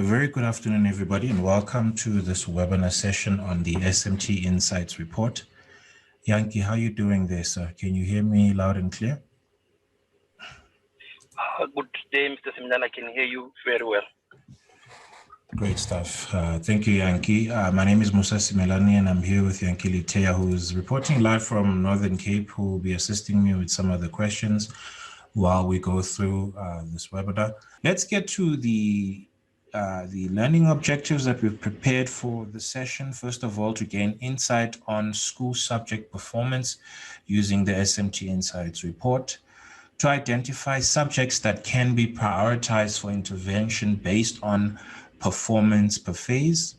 A very good afternoon, everybody, and welcome to this webinar session on the SMT Insights Report. Yankee, how are you doing there, sir? Can you hear me loud and clear? Good day, Mr. Similana. I can hear you very well. Great stuff. Thank you, Yankee. My name is Musa Simelani, and I'm here with Yankee Litea, who is reporting live from Northern Cape, who will be assisting me with some of the questions while we go through this webinar. Let's get to the learning objectives that we've prepared for the session. First of all, to gain insight on school subject performance using the SMT Insights report, to identify subjects that can be prioritized for intervention based on performance per phase,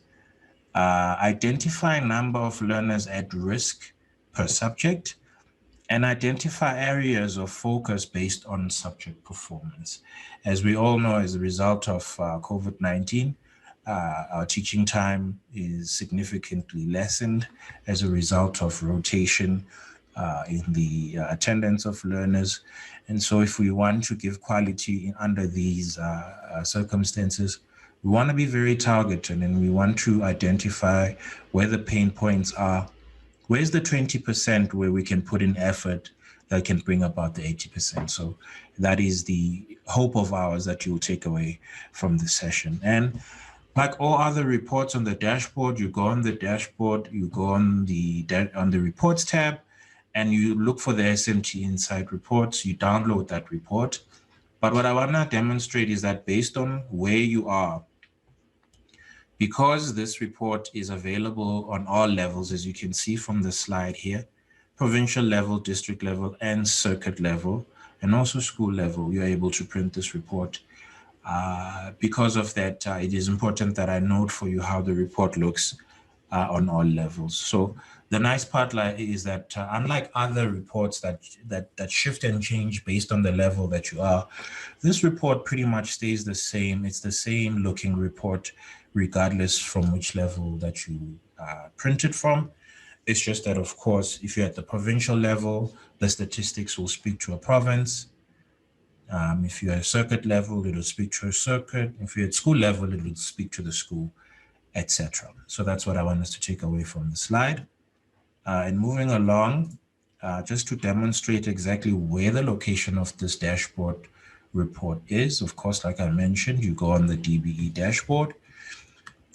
identify number of learners at risk per subject, and identify areas of focus based on subject performance. As we all know, as a result of COVID-19, our teaching time is significantly lessened as a result of rotation in the attendance of learners. And so if we want to give quality under these circumstances, we want to be very targeted, and we want to identify where the pain points are. Where's the 20% where we can put in effort that can bring about the 80%? So that is the hope of ours that you'll take away from the session. And like all other reports on the dashboard, you go on the dashboard, you go on the reports tab, and you look for the SMT Insight reports, you download that report. But what I want to demonstrate is that based on where you are, because this report is available on all levels, as you can see from the slide here, provincial level, district level, and circuit level, and also school level, you're able to print this report. Because of that, it is important that I note for you how the report looks on all levels. So the nice part is that unlike other reports that shift and change based on the level that you are, this report pretty much stays the same. It's the same looking report, regardless from which level that you print it from. It's just that, of course, if you're at the provincial level, the statistics will speak to a province. If you're at circuit level, it will speak to a circuit. If you're at school level, it will speak to the school, etc. So that's what I want us to take away from the slide. And moving along, just to demonstrate exactly where the location of this dashboard report is. Of course, like I mentioned, you go on the DBE dashboard.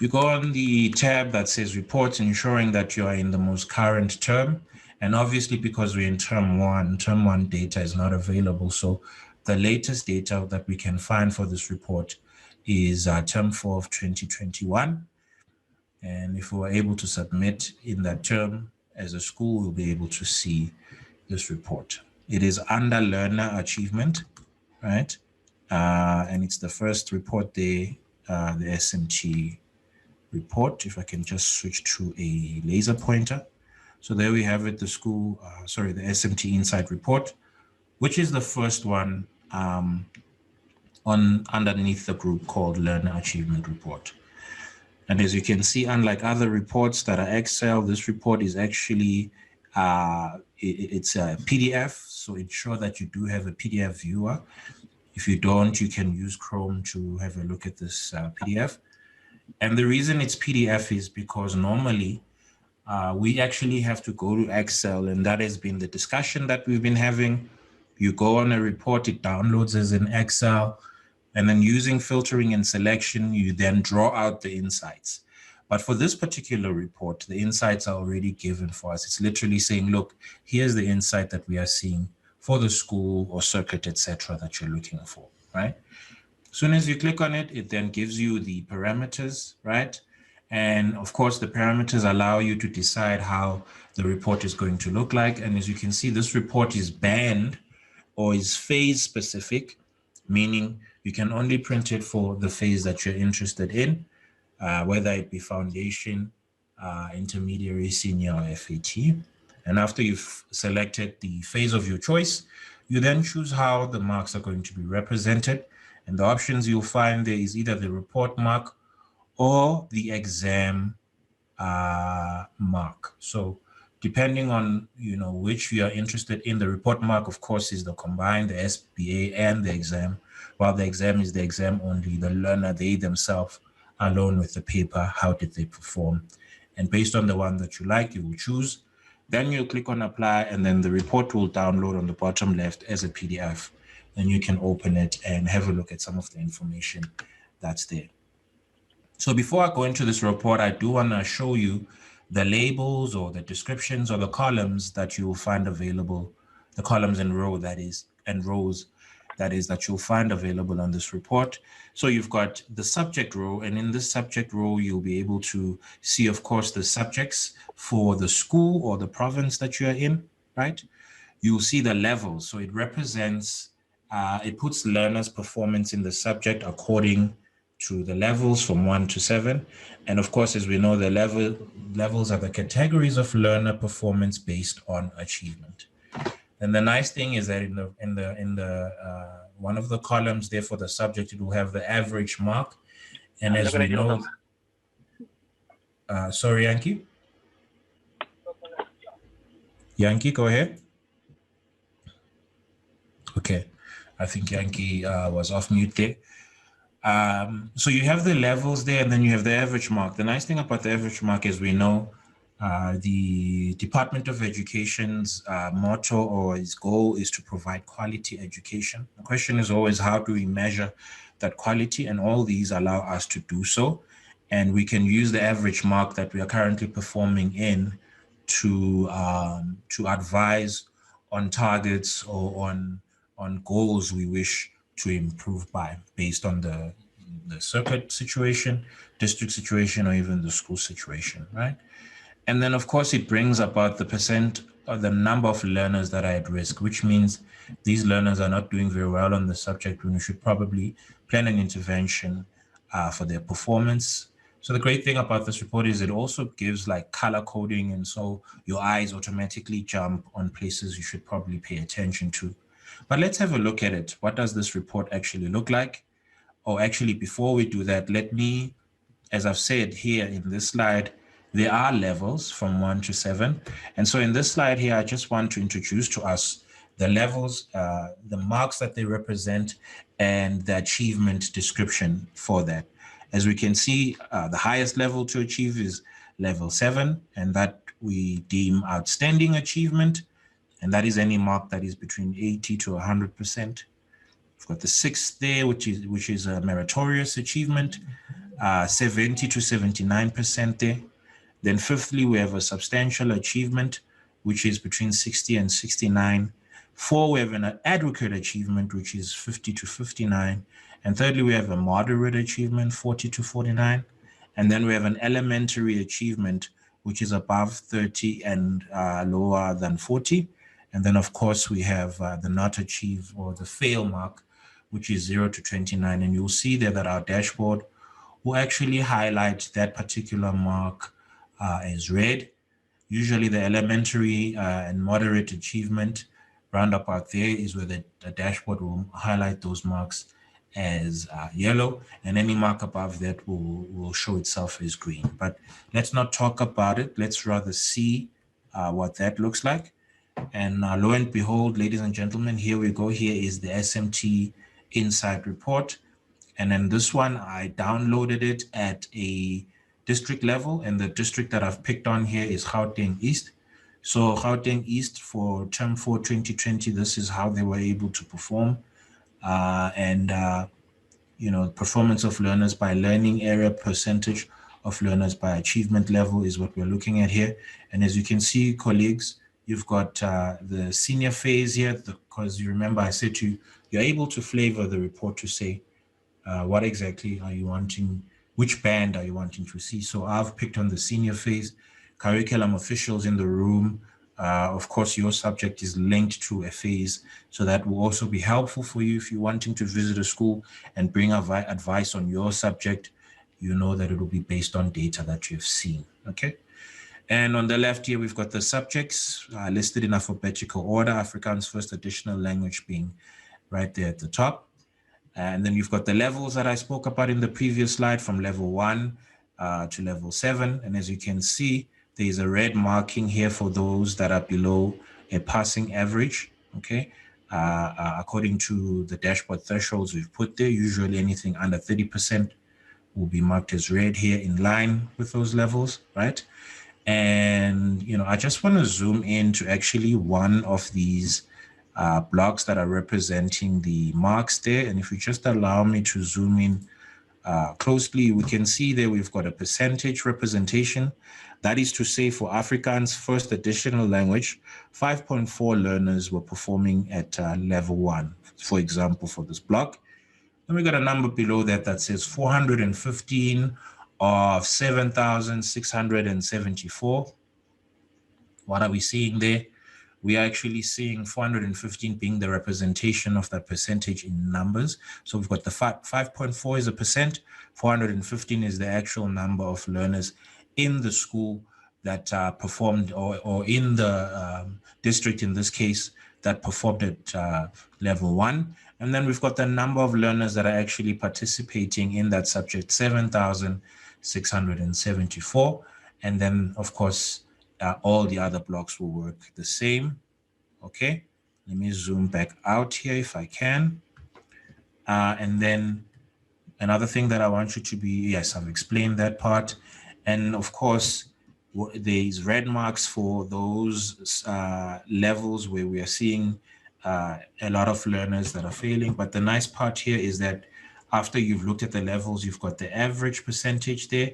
You go on the tab that says reports, ensuring that you are in the most current term. And obviously, because we're in term one data is not available. So the latest data that we can find for this report is term 4 of 2021. And if we were able to submit in that term as a school, we'll be able to see this report. It is under learner achievement, right? And it's the first report there, the SMT report. If I can just switch to a laser pointer. So there we have it, the the SMT Insight report, which is the first one underneath the group called Learner Achievement Report. And as you can see, unlike other reports that are Excel, this report is actually, it's a PDF. So ensure that you do have a PDF viewer. If you don't, you can use Chrome to have a look at this PDF. And the reason it's PDF is because normally we actually have to go to Excel, and that has been the discussion that we've been having. You go on a report, it downloads as an Excel, and then using filtering and selection, you then draw out the insights. But for this particular report, the insights are already given for us. It's literally saying, look, here's the insight that we are seeing for the school or circuit, etc., that you're looking for, right? As soon as you click on it, it then gives you the parameters, right? And of course, the parameters allow you to decide how the report is going to look like. And as you can see, this report is band or is phase specific, meaning you can only print it for the phase that you're interested in, whether it be foundation, intermediary, senior, or FAT. And after you've selected the phase of your choice, you then choose how the marks are going to be represented. And the options you'll find there is either the report mark or the exam mark. So depending on which you are interested in, the report mark, of course, is the combined, the SBA and the exam, while the exam is the exam only. The learner, they themselves along with the paper, how did they perform. And based on the one that you like, you will choose. Then you'll click on apply, and then the report will download on the bottom left as a PDF. And you can open it and have a look at some of the information that's there. So before I go into this report, I do want to show you the labels or the descriptions or the columns that you will find available, the columns and rows that you'll find available on this report. So you've got the subject row, and in this subject row, you'll be able to see, of course, the subjects for the school or the province that you're in, right? You'll see the levels. So it represents, it puts learners' performance in the subject according to the levels from 1 to 7. And of course, as we know, the levels are the categories of learner performance based on achievement. And the nice thing is that in the one of the columns there for the subject, it will have the average mark. And as we know, sorry, Yankee. Yankee, go ahead. Okay, I think Yankee was off mute there. So you have the levels there, and then you have the average mark. The nice thing about the average mark is we know the Department of Education's motto or its goal is to provide quality education. The question is always, how do we measure that quality? And all these allow us to do so. And we can use the average mark that we are currently performing in to advise on targets or on goals we wish to improve by, based on the circuit situation, district situation, or even the school situation, right? And then, of course, it brings about the percent or the number of learners that are at risk, which means these learners are not doing very well on the subject when we should probably plan an intervention for their performance. So the great thing about this report is it also gives like color coding, and so your eyes automatically jump on places you should probably pay attention to. But let's have a look at it. What does this report actually look like? Or actually, before we do that, let me, as I've said here in this slide, there are levels from 1 to 7. And so in this slide here, I just want to introduce to us the levels, the marks that they represent, and the achievement description for that. As we can see, the highest level to achieve is level 7, and that we deem outstanding achievement. And that is any mark that is between 80 to 100%. We've got the 6th there, which is a meritorious achievement, 70 to 79% there. Then fifthly, we have a substantial achievement, which is between 60 and 69. 4, we have an adequate achievement, which is 50 to 59. And thirdly, we have a moderate achievement, 40 to 49. And then we have an elementary achievement, which is above 30 and lower than 40. And then, of course, we have the not achieve or the fail mark, which is 0 to 29. And you'll see there that our dashboard will actually highlight that particular mark as red. Usually the elementary and moderate achievement roundabout there is where the dashboard will highlight those marks as yellow, and any mark above that will show itself as green. But let's not talk about it. Let's rather see what that looks like. And lo and behold, ladies and gentlemen, here we go. Here is the SMT Insight report. And then this one, I downloaded it at a district level, and the district that I've picked on here is Gauteng East. So Gauteng East for term 4 2020, this is how they were able to perform. Performance of learners by learning area, percentage of learners by achievement level is what we're looking at here. And as you can see, colleagues, you've got the senior phase here, because you remember I said to you, you're able to flavor the report to say, what exactly are you wanting, which band are you wanting to see? So I've picked on the senior phase, curriculum officials in the room. Of course, your subject is linked to a phase, so that will also be helpful for you if you're wanting to visit a school and bring advice on your subject. You know that it will be based on data that you've seen, okay? And on the left here, we've got the subjects listed in alphabetical order, Afrikaans first additional language being right there at the top. And then you've got the levels that I spoke about in the previous slide, from level 1 to level 7. And as you can see, there is a red marking here for those that are below a passing average, okay? According to the dashboard thresholds we've put there, usually anything under 30% will be marked as red here in line with those levels, right? And, I just want to zoom in to actually one of these blocks that are representing the marks there. And if you just allow me to zoom in closely, we can see there we've got a percentage representation. That is to say, for Afrikaans first additional language, 5.4 learners were performing at level 1, for example, for this block. Then we got a number below that that says 415 of 7,674. What are we seeing there? We are actually seeing 415 being the representation of that percentage in numbers. So we've got the 5.4 is a percent, 415 is the actual number of learners in the school that performed, or in the district in this case, that performed at level 1. And then we've got the number of learners that are actually participating in that subject, 7,674. And then, of course, all the other blocks will work the same. Okay, let me zoom back out here if I can. And then another thing that I want you to be, yes, I've explained that part. And of course, there's red marks for those levels where we are seeing a lot of learners that are failing. But the nice part here is that after you've looked at the levels, you've got the average percentage there.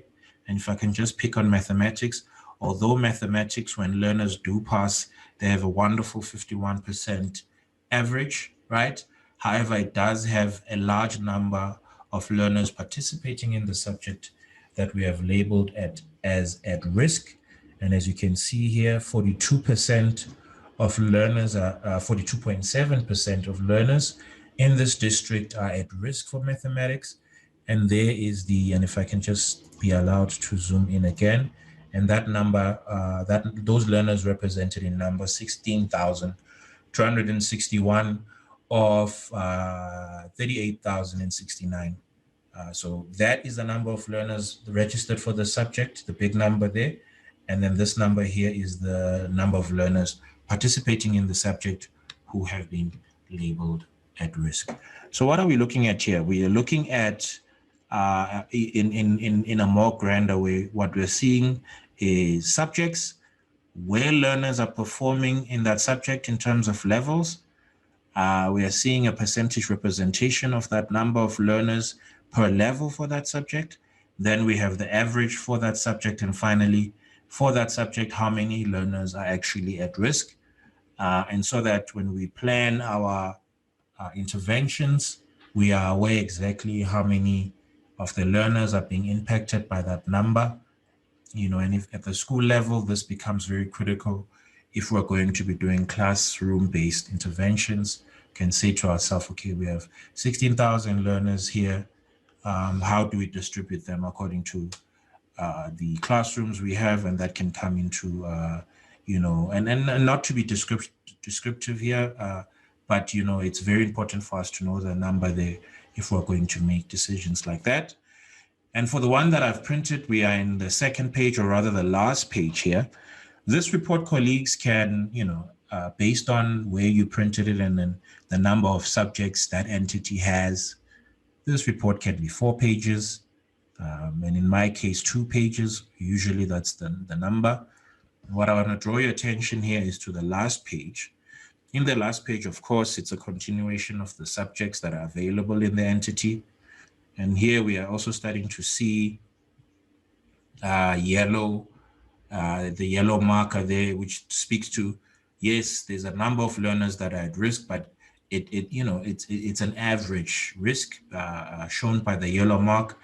And if I can just pick on mathematics, although mathematics, when learners do pass, they have a wonderful 51% average, right? However, it does have a large number of learners participating in the subject that we have labeled as at risk. And as you can see here, 42% of learners are 42.7% of learners in this district are at risk for mathematics. And there is and if I can just be allowed to zoom in again, and that number, those learners represented in number 16,261 of 38,069. So that is the number of learners registered for the subject, the big number there. And then this number here is the number of learners participating in the subject who have been labeled at risk. So what are we looking at here? We are looking at, in a more grander way, what we're seeing is subjects, where learners are performing in that subject in terms of levels. We are seeing a percentage representation of that number of learners per level for that subject. Then we have the average for that subject. And finally, for that subject, how many learners are actually at risk. And so that when we plan our interventions, we are aware exactly how many of the learners are being impacted by that number. And if at the school level, this becomes very critical. If we're going to be doing classroom-based interventions, can say to ourselves, okay, we have 16,000 learners here. How do we distribute them according to the classrooms we have? And that can come into, and not to be descriptive here, but, it's very important for us to know the number there if we're going to make decisions like that. And for the one that I've printed, we are in the second page, or rather the last page here. This report, colleagues, can, based on where you printed it and then the number of subjects that entity has, this report can be 4 pages. And in my case, 2 pages. Usually that's the number. What I want to draw your attention here is to the last page. In the last page, of course, it's a continuation of the subjects that are available in the entity. And here we are also starting to see the yellow marker there, which speaks to, yes, there's a number of learners that are at risk, but it's an average risk shown by the yellow mark.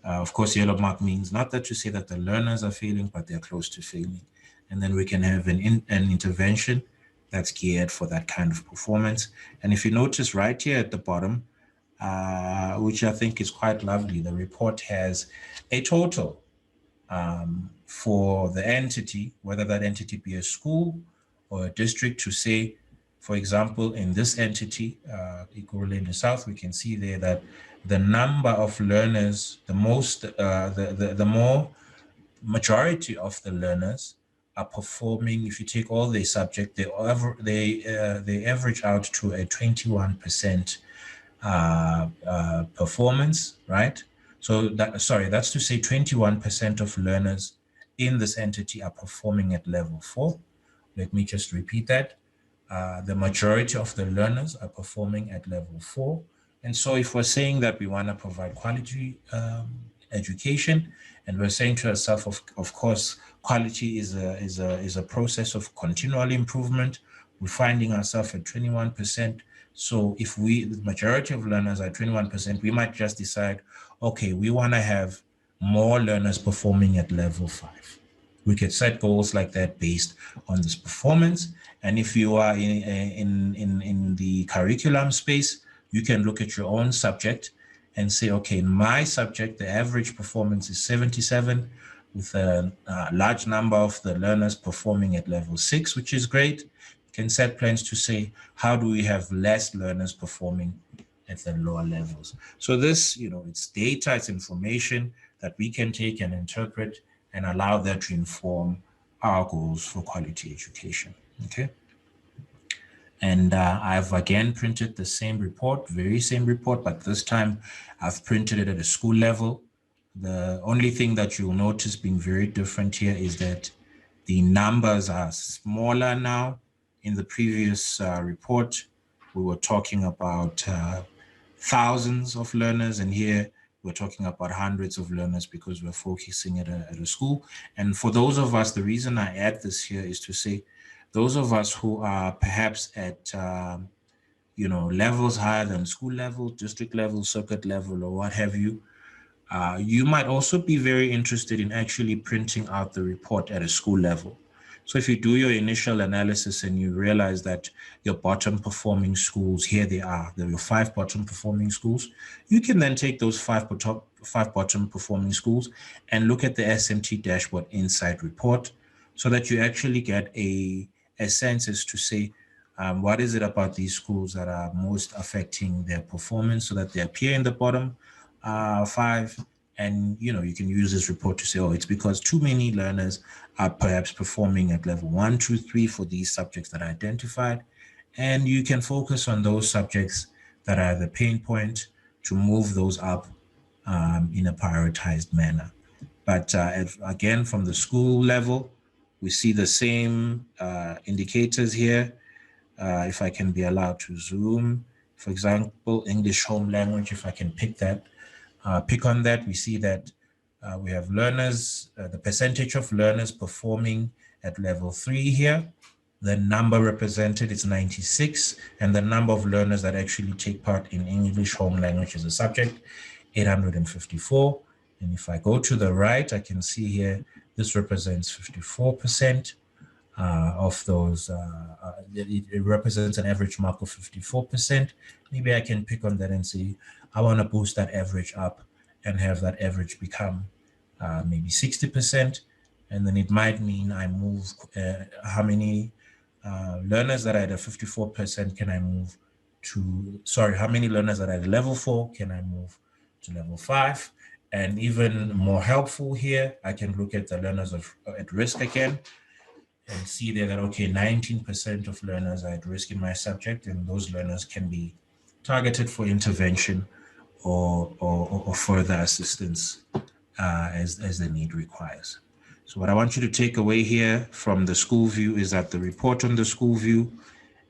Of course, yellow mark means not that to say that the learners are failing, but they're close to failing. And then we can have an intervention that's geared for that kind of performance. And if you notice right here at the bottom, which I think is quite lovely, the report has a total for the entity, whether that entity be a school or a district, to say, for example, in this entity, Ekurhuleni South, we can see there that the number of learners, the more majority of the learners are performing. If you take all their subject, they average out to a 21% performance, right? So that's to say 21% of learners in this entity are performing at level 4. Let me just repeat that. The majority of the learners are performing at level 4. And so if we're saying that we want to provide quality education, and we're saying to ourselves, of course, quality is a process of continual improvement. We're finding ourselves at 21%. So if the majority of learners are 21%, we might just decide, okay, we want to have more learners performing at level 5. We could set goals like that based on this performance. And if you are in the curriculum space, you can look at your own subject and say, okay, in my subject, the average performance is 77, with a large number of the learners performing at level 6, which is great. You can set plans to say, how do we have less learners performing at the lower levels? So this, it's data, it's information that we can take and interpret and allow that to inform our goals for quality education, okay? And I've again printed the same report, very same report, but this time I've printed it at a school level. The only thing that you'll notice being very different here is that the numbers are smaller now. In the previous report, we were talking about thousands of learners, and here we're talking about hundreds of learners because we're focusing at a school. And for those of us, the reason I add this here is to say, those of us who are perhaps at levels higher than school level, district level, circuit level, or what have you, you might also be very interested in actually printing out the report at a school level. So if you do your initial analysis and you realize that your bottom performing schools, here they are, there are your 5 bottom performing schools, you can then take those 5 bottom performing schools and look at the SMT Dashboard Insight report so that you actually get a sense as to say, what is it about these schools that are most affecting their performance so that they appear in the bottom 5. And, you can use this report to say, oh, it's because too many learners are perhaps performing at level 1, 2, 3 for these subjects that are identified. And you can focus on those subjects that are the pain point to move those up in a prioritized manner. But again, from the school level, we see the same indicators here. If I can be allowed to zoom, for example, English home language, if I can pick on that, we see that we have learners, the percentage of learners performing at level 3 here. The number represented is 96, and the number of learners that actually take part in English home language as a subject, 854. And if I go to the right, I can see here, this represents 54% of those. It represents an average mark of 54%. Maybe I can pick on that and say, I want to boost that average up and have that average become maybe 60%. And then it might mean I move how many learners that are at a 54% can I move to, how many learners that are at level 4 can I move to level 5? And even more helpful here, I can look at the learners at risk again and see there that, okay, 19% of learners are at risk in my subject, and those learners can be targeted for intervention or further assistance as the need requires. So what I want you to take away here from the school view is that the report on the school view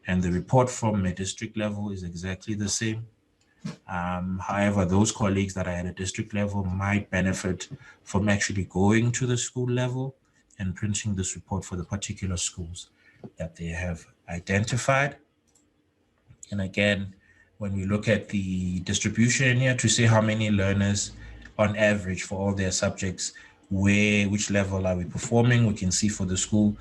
and the report from a district level is exactly the same. However, those colleagues that are at a district level might benefit from actually going to the school level and printing this report for the particular schools that they have identified. And again, when we look at the distribution here to see how many learners on average for all their subjects, which level are we performing, we can see for the school,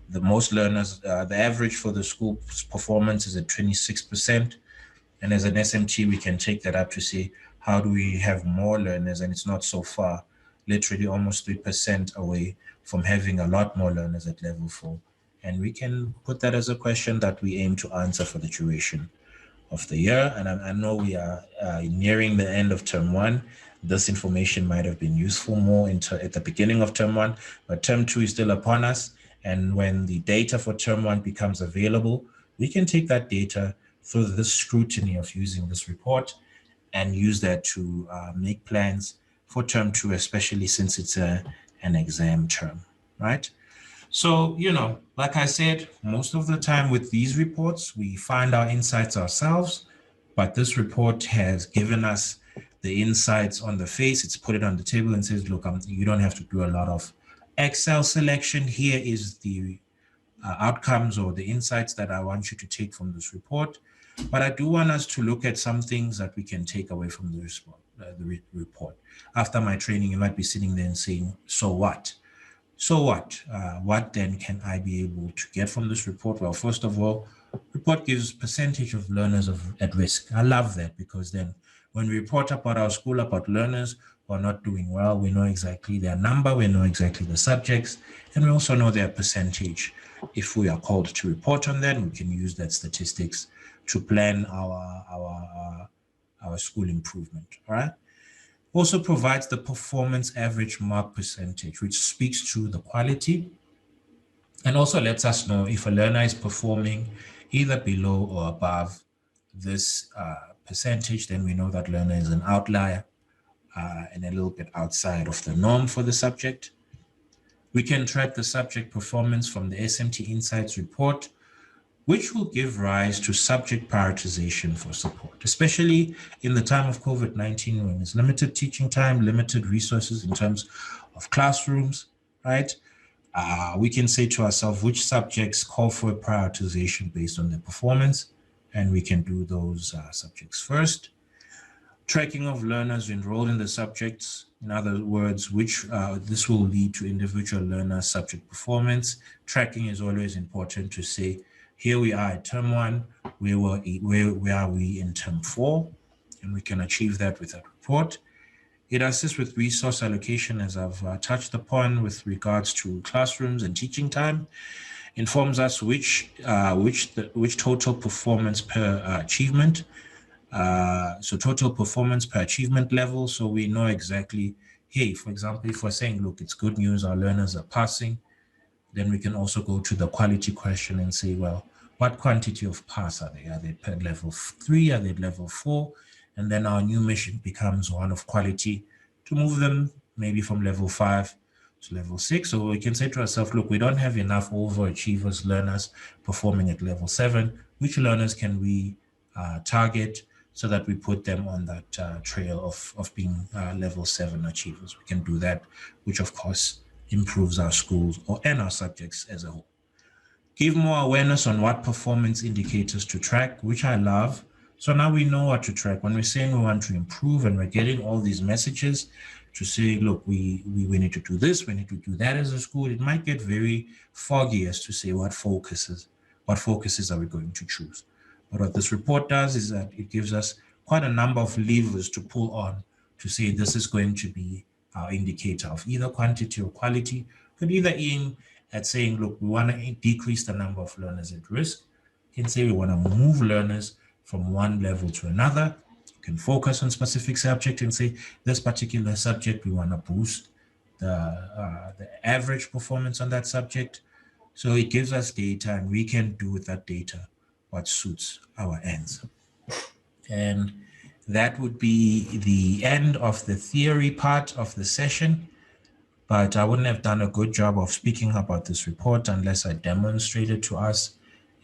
the most learners, the average for the school's performance is at 26%. And as an SMT, we can take that up to see how do we have more learners, and it's not so far, literally almost 3% away from having a lot more learners at level 4. And we can put that as a question that we aim to answer for the duration of the year. And I know we are nearing the end of term 1. This information might have been useful more at the beginning of term 1, but term 2 is still upon us. And when the data for term 1 becomes available, we can take that data through the scrutiny of using this report and use that to make plans for term 2, especially since it's an exam term, right? So, you know, like I said, most of the time with these reports, we find our insights ourselves, but this report has given us the insights on the face. It's put it on the table and says, look, you don't have to do a lot of Excel selection. Here is the outcomes or the insights that I want you to take from this report. But I do want us to look at some things that we can take away from the report. After my training, you might be sitting there and saying, so what? So what? What then can I be able to get from this report? Well, first of all, report gives percentage of learners at risk. I love that, because then when we report about our school, about learners who are not doing well, we know exactly their number, we know exactly the subjects, and we also know their percentage. If we are called to report on that, we can use that statistics to plan our school improvement, all right? Also provides the performance average mark percentage, which speaks to the quality and also lets us know if a learner is performing either below or above this percentage, then we know that learner is an outlier and a little bit outside of the norm for the subject. We can track the subject performance from the SMT Insights report, which will give rise to subject prioritization for support, especially in the time of COVID-19 when there's limited teaching time, limited resources in terms of classrooms, right? We can say to ourselves which subjects call for a prioritization based on their performance, and we can do those subjects first. Tracking of learners enrolled in the subjects, in other words, which this will lead to individual learner subject performance. Tracking is always important to say, here we are at term 1, where are we in term 4? And we can achieve that with a report. It assists with resource allocation, as I've touched upon, with regards to classrooms and teaching time. Informs us which total performance per achievement. So total performance per achievement level. So we know exactly, hey, for example, if we're saying, look, it's good news, our learners are passing, then we can also go to the quality question and say, well, what quantity of pass are they? Are they per level 3? Are they level 4? And then our new mission becomes one of quality to move them maybe from level 5 to level 6. So we can say to ourselves, look, we don't have enough overachievers learners performing at level 7. Which learners can we target so that we put them on that trail of being level 7 achievers? We can do that, which of course improves our schools and our subjects as a whole. Give more awareness on what performance indicators to track, which I love. So now we know what to track. When we're saying we want to improve and we're getting all these messages to say, look, we need to do this, we need to do that as a school, it might get very foggy as to say what focuses are we going to choose. But what this report does is that it gives us quite a number of levers to pull on to say this is going to be our indicator of either quantity or quality. Could either aim at saying, look, we want to decrease the number of learners at risk. You can say we want to move learners from one level to another. You can focus on specific subject and say, this particular subject, we want to boost the average performance on that subject. So it gives us data, and we can do with that data what suits our ends. And that would be the end of the theory part of the session. But I wouldn't have done a good job of speaking about this report unless I demonstrated to us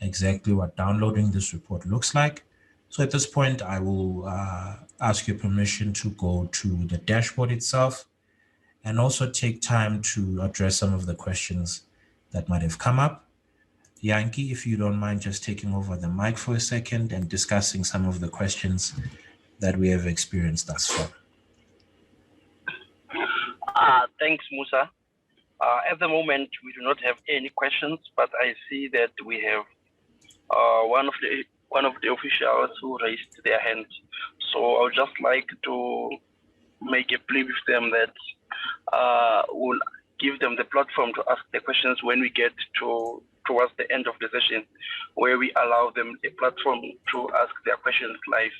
exactly what downloading this report looks like. So at this point, I will ask your permission to go to the dashboard itself and also take time to address some of the questions that might have come up. Yankee, if you don't mind just taking over the mic for a second and discussing some of the questions that we have experienced thus far. Thanks, Musa. At the moment, we do not have any questions, but I see that we have one of the officials who raised their hand. So I would just like to make a plea with them that we'll give them the platform to ask the questions when we get towards the end of the session, where we allow them a platform to ask their questions live.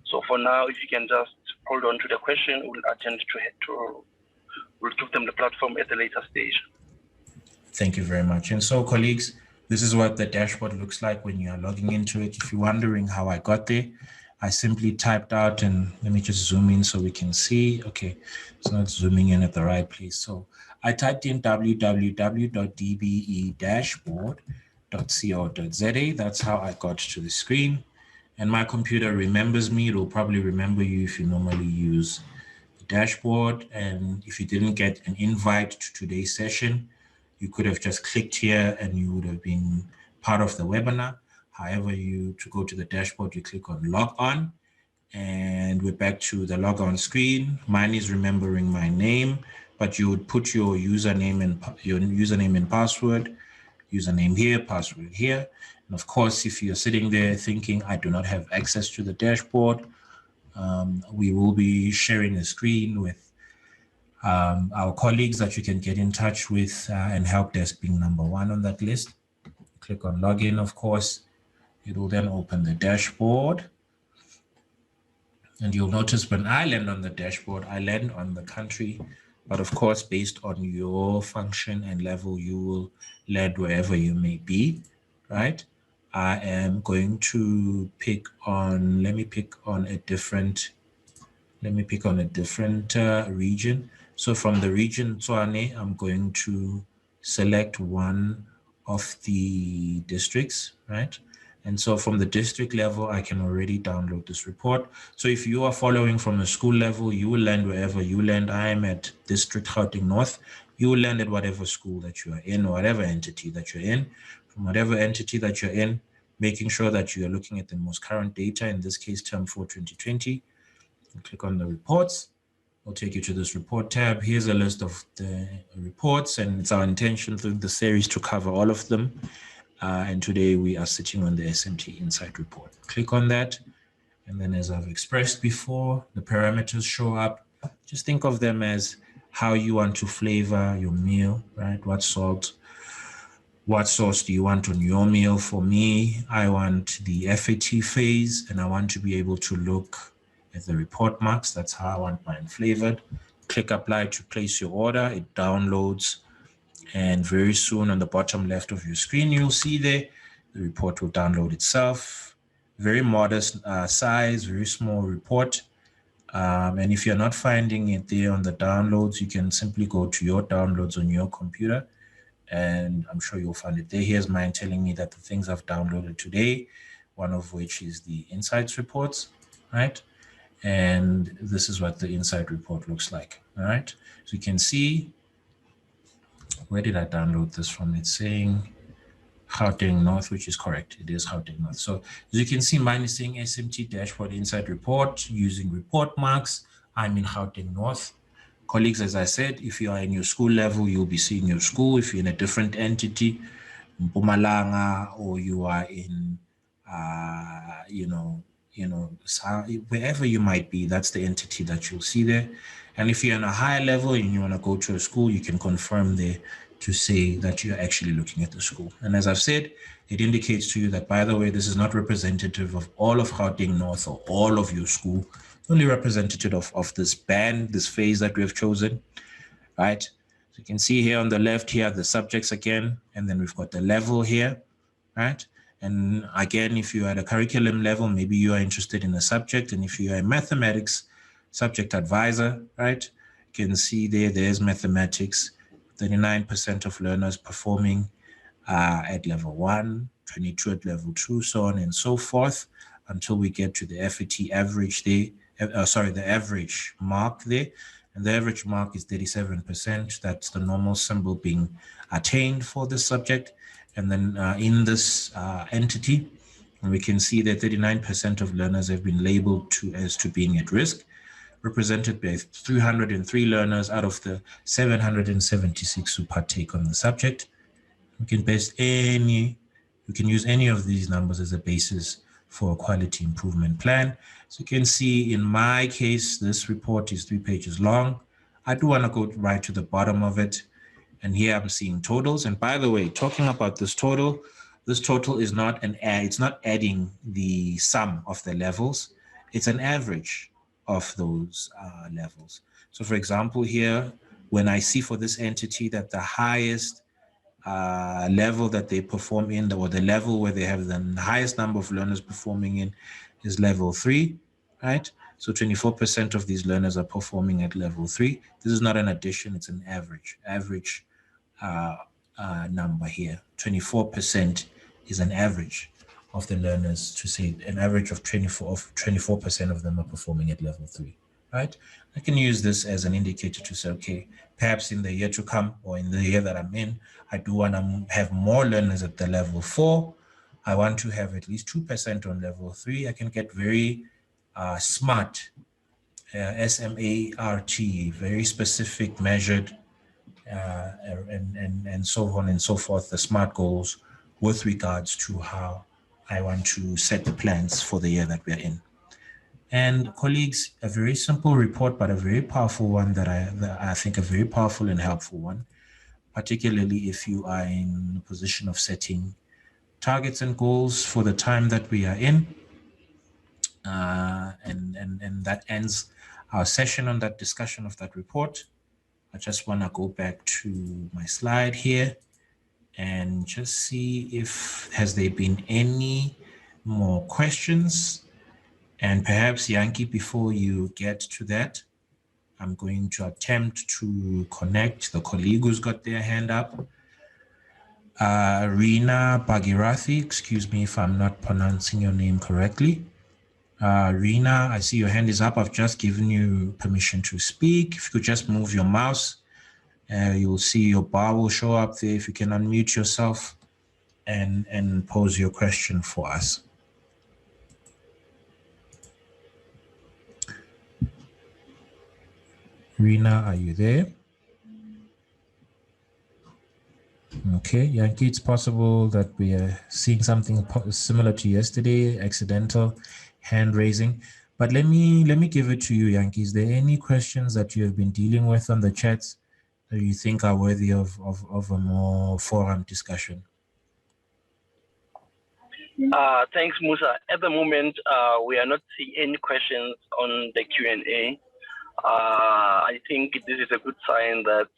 So for now, if you can just hold on to the question, we'll attend we'll give them the platform at a later stage. Thank you very much. And so, colleagues, this is what the dashboard looks like when you are logging into it. If you're wondering how I got there, I simply typed out, and let me just zoom in so we can see. Okay, it's not zooming in at the right place. So I typed in www.dbe-dashboard.co.za. That's how I got to the screen. And my computer remembers me. It will probably remember you if you normally use the dashboard. And if you didn't get an invite to today's session, you could have just clicked here and you would have been part of the webinar. However, to go to the dashboard, you click on log on, and we're back to the log on screen. Mine is remembering my name, but you would put your username and password, username here, password here. And of course, if you're sitting there thinking, I do not have access to the dashboard, we will be sharing a screen with our colleagues that you can get in touch with, and help desk being number one on that list. Click on login, of course. It will then open the dashboard. And you'll notice when I land on the dashboard, I land on the country. But of course, based on your function and level, you will land wherever you may be, right? I am going to pick on, let me pick on a different region. So from the region Tshwane, I'm going to select one of the districts, right? And so from the district level, I can already download this report. So if you are following from the school level, you will land wherever you land. I am at District Gauteng North. You will land at whatever school that you are in, or whatever entity that you're in. From whatever entity that you're in, making sure that you are looking at the most current data, in this case, term 4 2020. Click on the reports. I'll take you to this report tab. Here's a list of the reports, and it's our intention through the series to cover all of them. And today we are sitting on the SMT Insight report. Click on that. And then, as I've expressed before, the parameters show up. Just think of them as how you want to flavor your meal, right? What salt, what sauce do you want on your meal? For me, I want the FAT phase, and I want to be able to look at the report marks. That's how I want mine flavored. Click apply to place your order. It downloads. And very soon on the bottom left of your screen, you'll see there, the report will download itself. Very modest size, very small report. And if you're not finding it there on the downloads, you can simply go to your downloads on your computer, and I'm sure you'll find it there. Here's mine telling me that the things I've downloaded today, one of which is the Insights reports, right? And this is what the Insight report looks like, all right? So you can see, where did I download this from? It's saying Gauteng North, which is correct. It is Gauteng North. So as you can see, mine is saying SMT Dashboard Insight Report using report marks. I'm in Gauteng North. Colleagues, as I said, if you are in your school level, you'll be seeing your school. If you're in a different entity, Mpumalanga, or you are in, wherever you might be, that's the entity that you'll see there. And if you're on a higher level and you want to go to a school, you can confirm there to say that you're actually looking at the school. And as I've said, it indicates to you that, by the way, this is not representative of all of Gauteng North or all of your school, only representative of this band, this phase that we have chosen, right? So you can see here on the left here, the subjects again, and then we've got the level here, right? And again, if you're at a curriculum level, maybe you are interested in a subject. And if you are a mathematics subject advisor, right? You can see there's mathematics, 39% of learners performing at level 1, 22 at level 2, so on and so forth, until we get to the FAT average there, the average mark there. And the average mark is 37%. That's the normal symbol being attained for this subject. And then in this entity, we can see that 39% of learners have been labeled as being at risk, represented by 303 learners out of the 776 who partake on the subject. We can use any of these numbers as a basis for a quality improvement plan. So you can see in my case, this report is 3 pages long. I do want to go right to the bottom of it. And here I'm seeing totals. And by the way, talking about this total is not it's not adding the sum of the levels. It's an average of those levels. So for example, here, when I see for this entity that the highest level that they perform in, or the level where they have the highest number of learners performing in, is level 3, right? So 24% of these learners are performing at level 3. This is not an addition, it's an average number here. 24% is an average of the learners, to say an average of 24% of them are performing at level 3, right? I can use this as an indicator to say, okay, perhaps in the year to come or in the year that I'm in, I do want to have more learners at the level 4. I want to have at least 2% on level 3. I can get very smart, SMART, very specific, measured, and so on and so forth, the SMART goals with regards to how I want to set the plans for the year that we're in. And colleagues, a very simple report, but a very powerful one that I think a very powerful and helpful one, particularly if you are in a position of setting targets and goals for the time that we are in. And that ends our session on that discussion of that report. I just want to go back to my slide here and just see if has there been any more questions. And perhaps, Yankee, before you get to that, I'm going to attempt to connect the colleague who's got their hand up. Reena Bhagirathi, excuse me if I'm not pronouncing your name correctly. Reena, I see your hand is up. I've just given you permission to speak. If you could just move your mouse, you'll see your bar will show up there. If you can unmute yourself and pose your question for us. Reena, are you there? Okay, Yankee, it's possible that we are seeing something similar to yesterday, accidental hand raising. But let me give it to you, Yankee. Is there any questions that you have been dealing with on the chats that you think are worthy of a more forum discussion? Thanks, Musa. At the moment, we are not seeing any questions on the Q&A. I think this is a good sign that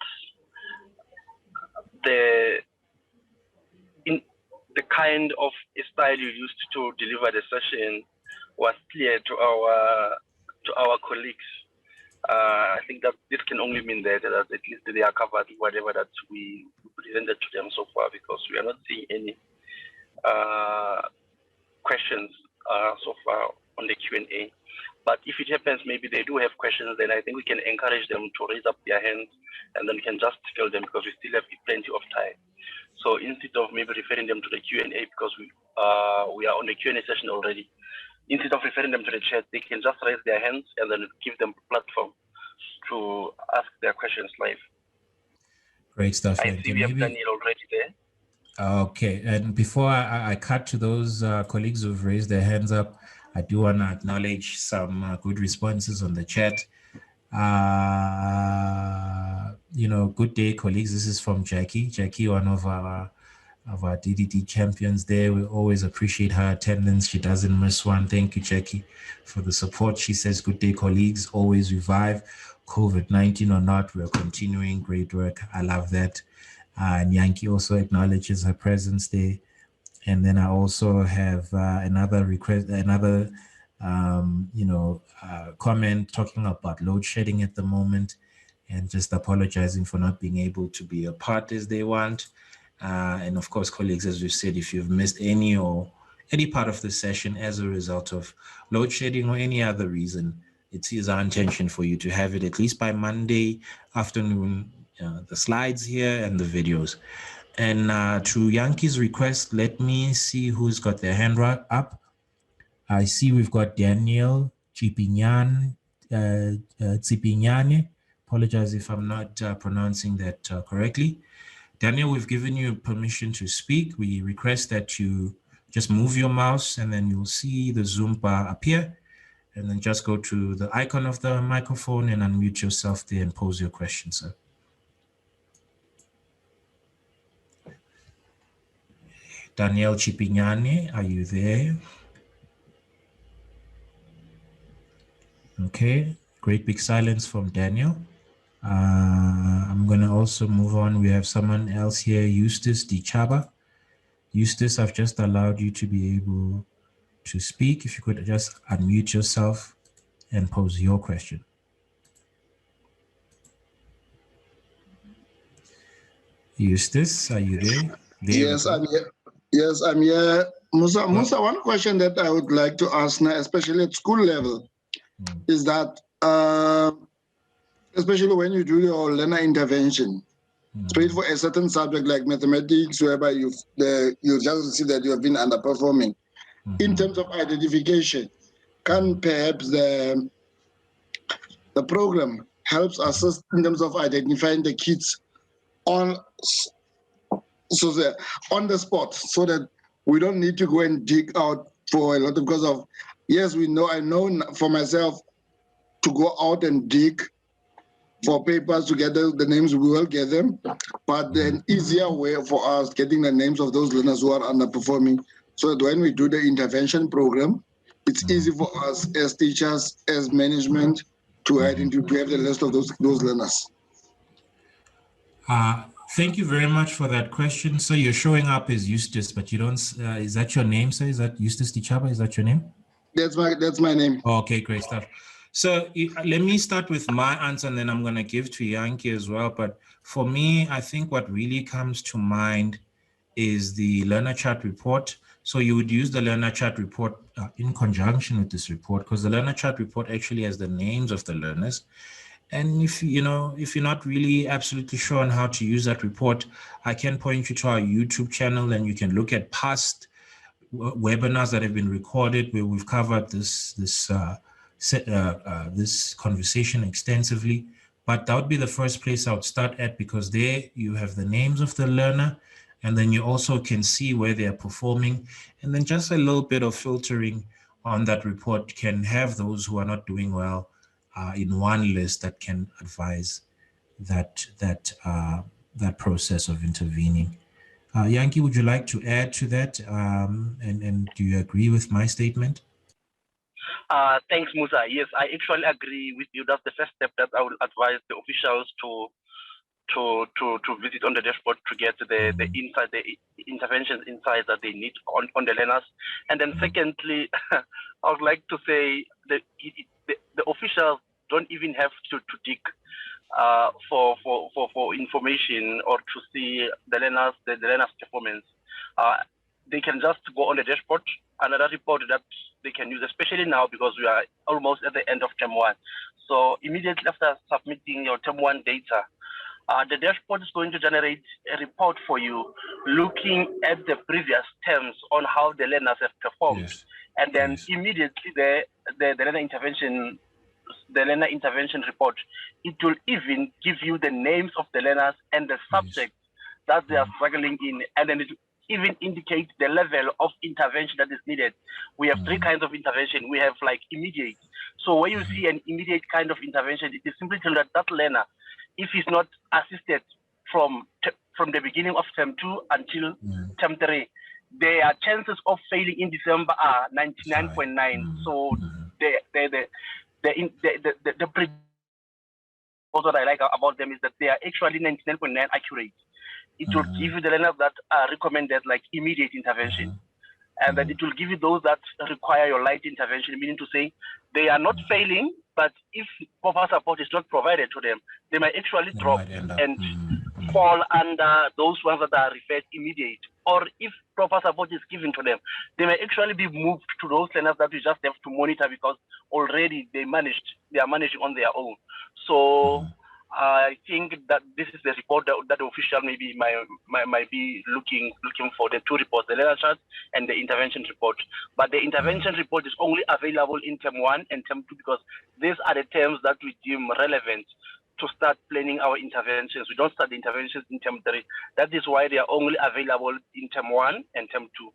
the kind of style you used to deliver the session was clear to our colleagues. I think that this can only mean that at least they are covered whatever that we presented to them so far, because we are not seeing any questions so far on the Q&A. But if it happens, maybe they do have questions, then I think we can encourage them to raise up their hands, and then we can just fill them, because we still have plenty of time. So instead of maybe referring them to the Q&A, because we are on the Q&A session already, instead of referring them to the chat, they can just raise their hands and then give them a platform to ask their questions live. Great stuff. I see we have Daniel already there. Okay, and before I cut to those colleagues who've raised their hands up, I do want to acknowledge some good responses on the chat. Good day, colleagues. This is from Jackie. Jackie, one of our DDD champions there. We always appreciate her attendance. She doesn't miss one. Thank you, Jackie, for the support. She says, good day, colleagues. Always revive. COVID-19 or not, we're continuing. Great work. I love that. And Yankee also acknowledges her presence there. And then I also have another request, comment talking about load shedding at the moment, and just apologizing for not being able to be a part as they want. And of course, colleagues, as we've said, if you've missed any part of the session as a result of load shedding or any other reason, it is our intention for you to have it at least by Monday afternoon, the slides here and the videos. And to Yankee's request, let me see who's got their hand up. I see we've got Daniel Tsipinyane. Apologize if I'm not pronouncing that correctly. Daniel, we've given you permission to speak. We request that you just move your mouse and then you'll see the Zoom bar appear. And then just go to the icon of the microphone and unmute yourself there and pose your question, sir. Daniel Tsipinyane, are you there? Okay, great big silence from Daniel. I'm going to also move on. We have someone else here, Eustace Dichaba. Eustace, I've just allowed you to be able to speak. If you could just unmute yourself and pose your question. Eustace, are you there? Yes, I'm here. Yes, I'm here. Musa, one question that I would like to ask now, especially at school level, is that especially when you do your learner intervention, straight for a certain subject like mathematics, whereby you just see that you have been underperforming. In terms of identification, can perhaps the program helps assist in terms of identifying the kids on the spot, so that we don't need to go and dig out for a lot of, because of, yes, I know for myself to go out and dig for papers to get the names, we will get them, but an easier way for us getting the names of those learners who are underperforming, so that when we do the intervention program, it's easy for us as teachers, as management, to identify, to have the list of those learners. Thank you very much for that question. So you're showing up as Eustace, but you don't, is that your name, sir? Is that Eustace Tichaba? Is that your name? That's my name. Okay, great stuff. So let me start with my answer, and then I'm going to give to Yankee as well. But for me, I think what really comes to mind is the learner chart report. So you would use the learner chart report in conjunction with this report, because the learner chart report actually has the names of the learners. And if you're not really absolutely sure on how to use that report, I can point you to our YouTube channel, and you can look at past webinars that have been recorded where we've covered this conversation extensively. But that would be the first place I would start at, because there you have the names of the learner, and then you also can see where they are performing, and then just a little bit of filtering on that report can have those who are not doing well in one list that can advise that process of intervening. Yankee, would you like to add to that? And do you agree with my statement? Thanks, Musa. Yes, I actually agree with you. That's the first step that I would advise the officials to visit on the dashboard to get the insight, the interventions insights that they need on the learners. And then secondly, I would like to say that the officials don't even have to dig for information or to see the learners performance. They can just go on the dashboard, another report that they can use, especially now because we are almost at the end of term 1. So immediately after submitting your term 1 data, the dashboard is going to generate a report for you looking at the previous terms on how the learners have performed. Yes. And then immediately the learner intervention report, it will even give you the names of the learners and the subjects that they are struggling in, and then it will even indicate the level of intervention that is needed. We have 3 kinds of intervention. We have like immediate. So when you see an immediate kind of intervention, it is simply telling that learner, if he's not assisted from the beginning of term 2 until term 3, their chances of failing in December are 99.9. So what I like about them is that they are actually 99.9 accurate. It will give you the learners that are recommended like immediate intervention. And then it will give you those that require your light intervention, meaning to say they are not failing, but if proper support is not provided to them, they might actually drop and fall under those ones that are referred immediate. Or if proper support is given to them, they may actually be moved to those learners that we just have to monitor because already they are managing on their own. So I think that this is the report that the official might be looking for, the 2 reports, the learner chart and the intervention report. But the intervention report is only available in term 1 and term 2 because these are the terms that we deem relevant to start planning our interventions. We don't start the interventions in term 3. That is why they are only available in term 1 and term 2.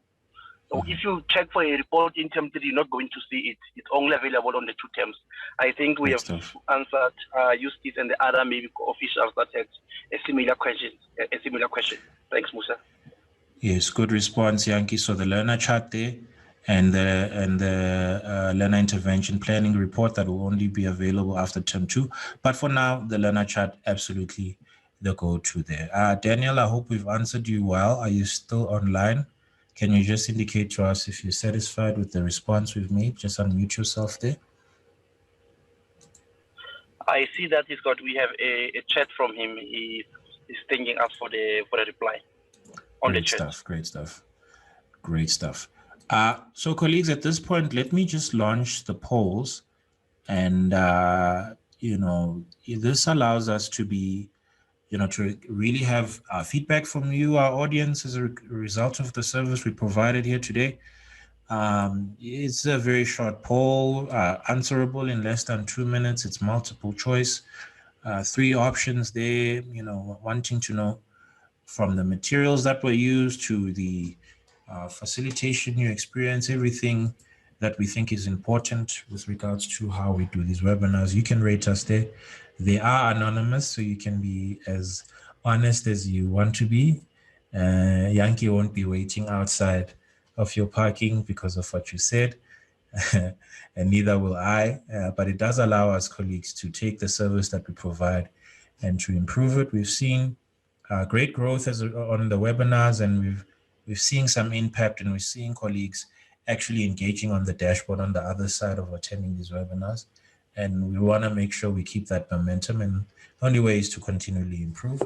So if you check for a report in term 3, you're not going to see it. It's only available on the 2 terms. I think we have answered Eustace and the other maybe officials that had a similar question. Thanks, Musa. Yes, good response, Yankee. So the learner chart there and the learner intervention planning report that will only be available after term 2. But for now, the learner chart, absolutely the go-to there. Daniel, I hope we've answered you well. Are you still online? Can you just indicate to us if you're satisfied with the response we've made? Just unmute yourself there. I see that we have a chat from him. He's thanking us for the reply on the chat. Great stuff. Great stuff. So colleagues, at this point, let me just launch the polls. And, this allows us to be, to really have feedback from you, our audience, as a result of the service we provided here today. It's a very short poll, answerable in less than 2 minutes. It's multiple choice, 3 options there, wanting to know from the materials that were used to the facilitation you experience, everything that we think is important with regards to how we do these webinars. You can rate us there. They are anonymous, so you can be as honest as you want to be. Yankee won't be waiting outside of your parking because of what you said, and neither will I. But it does allow us, colleagues, to take the service that we provide and to improve it. We've seen great growth on the webinars, and we've seen some impact, and we're seeing colleagues actually engaging on the dashboard on the other side of attending these webinars. And we want to make sure we keep that momentum, and the only way is to continually improve.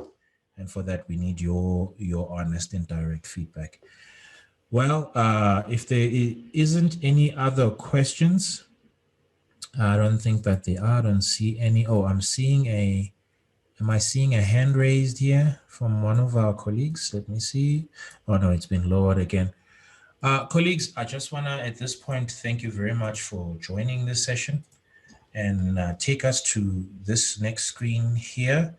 And for that, we need your honest and direct feedback. Well, if there isn't any other questions, I don't think that there are. I don't see any. Oh, am I seeing a hand raised here from one of our colleagues? Let me see. Oh no, it's been lowered again. Colleagues, I just want to, at this point, thank you very much for joining this session, and take us to this next screen here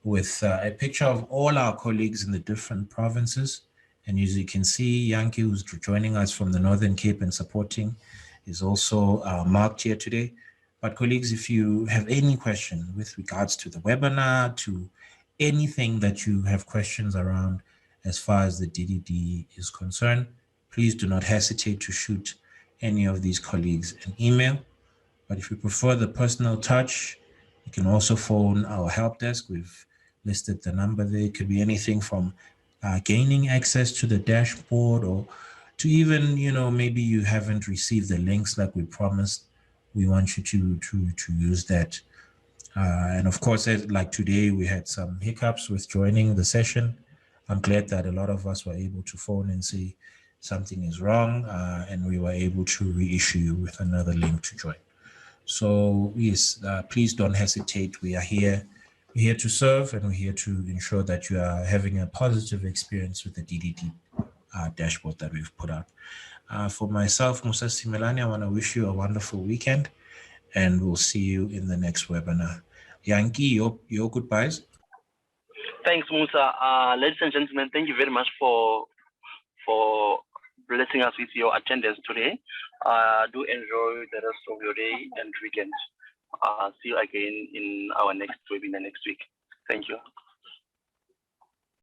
with a picture of all our colleagues in the different provinces. And as you can see, Yankee, who's joining us from the Northern Cape and supporting, is also marked here today. But colleagues, if you have any question with regards to the webinar, to anything that you have questions around as far as the DDD is concerned, please do not hesitate to shoot any of these colleagues an email. But if you prefer the personal touch, you can also phone our help desk. We've listed the number there. It could be anything from gaining access to the dashboard, or to even, maybe you haven't received the links like we promised. We want you to use that. And of course, like today, we had some hiccups with joining the session. I'm glad that a lot of us were able to phone and say something is wrong, and we were able to reissue you with another link to join. So yes, please don't hesitate. We are here. We're here to serve, and we're here to ensure that you are having a positive experience with the DDD dashboard that we've put out. For myself, Musa Simelani, I want to wish you a wonderful weekend, and we'll see you in the next webinar. Yankee, your goodbyes. Thanks, Musa. Ladies and gentlemen, thank you very much for blessing us with your attendance today. Do enjoy the rest of your day and weekend. See you again in our next webinar next week. Thank you.